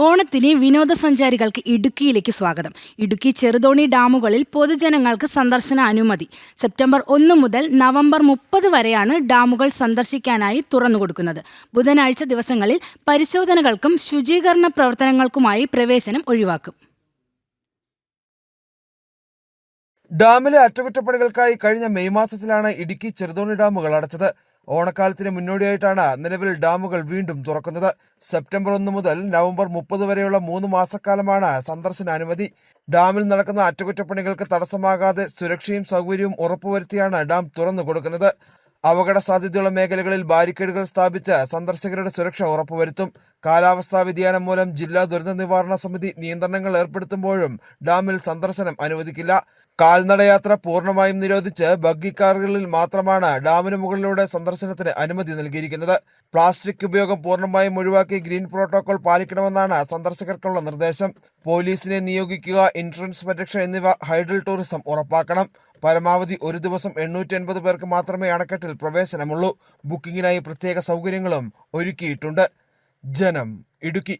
ഓണത്തിന് വിനോദസഞ്ചാരികൾക്ക് ഇടുക്കിയിലേക്ക് സ്വാഗതം. ഇടുക്കി ചെറുതോണി ഡാമുകളിൽ പൊതുജനങ്ങൾക്ക് സന്ദർശന അനുമതി. സെപ്റ്റംബർ 1 മുതൽ നവംബർ 30 വരെയാണ് ഡാമുകൾ സന്ദർശിക്കാനായി തുറന്നുകൊടുക്കുന്നത്. ബുധനാഴ്ച ദിവസങ്ങളിൽ പരിശോധനകൾക്കും ശുചീകരണ പ്രവർത്തനങ്ങൾക്കുമായി പ്രവേശനം ഒഴിവാക്കും. ഡാമിലെ അറ്റകുറ്റപ്പണികൾക്കായി കഴിഞ്ഞ മെയ് മാസത്തിലാണ് ഇടുക്കി ചെറുതോണി ഡാമുകൾ അടച്ചത്. ഓണക്കാലത്തിന് മുന്നോടിയായിട്ടാണ് നിലവിൽ ഡാമുകൾ വീണ്ടും തുറക്കുന്നത്. സെപ്റ്റംബർ 1 മുതൽ നവംബർ 30 വരെയുള്ള 3 മാസക്കാലമാണ് സന്ദർശനാനുമതി. ഡാമിൽ നടക്കുന്ന അറ്റകുറ്റപ്പണികൾക്ക് തടസ്സമാകാതെ സുരക്ഷയും സൗകര്യവും ഉറപ്പുവരുത്തിയാണ് ഡാം തുറന്നു കൊടുക്കുന്നത്. അപകട സാധ്യതയുള്ള മേഖലകളിൽ ബാരിക്കേഡുകൾ സ്ഥാപിച്ച് സന്ദർശകരുടെ സുരക്ഷ ഉറപ്പുവരുത്തും. കാലാവസ്ഥാ വ്യതിയാനം മൂലം ജില്ലാ ദുരന്ത നിവാരണ സമിതി നിയന്ത്രണങ്ങൾ ഏർപ്പെടുത്തുമ്പോഴും ഡാമിൽ സന്ദർശനം അനുവദിക്കില്ല. കാൽനടയാത്ര പൂർണ്ണമായും നിരോധിച്ച് ബഗ്ഗി കാറുകളിൽ മാത്രമാണ് ഡാമിന് മുകളിലൂടെ സന്ദർശനത്തിന് അനുമതി നൽകിയിരിക്കുന്നത്. പ്ലാസ്റ്റിക് ഉപയോഗം പൂർണ്ണമായും ഒഴിവാക്കി ഗ്രീൻ പ്രോട്ടോകോൾ പാലിക്കണമെന്നാണ് സന്ദർശകർക്കുള്ള നിർദ്ദേശം. പോലീസിനെ നിയോഗിക്കുക, ഇൻഷുറൻസ് പരിരക്ഷ എന്നിവ ഹൈഡൽ ടൂറിസം ഉറപ്പാക്കണം. പരമാവധി ഒരു ദിവസം 880 പേർക്ക് മാത്രമേ അണക്കെട്ടിൽ പ്രവേശനമുള്ളൂ. ബുക്കിംഗിനായി പ്രത്യേക സൗകര്യങ്ങളും ഒരുക്കിയിട്ടുണ്ട്. ജനം, ഇടുക്കി.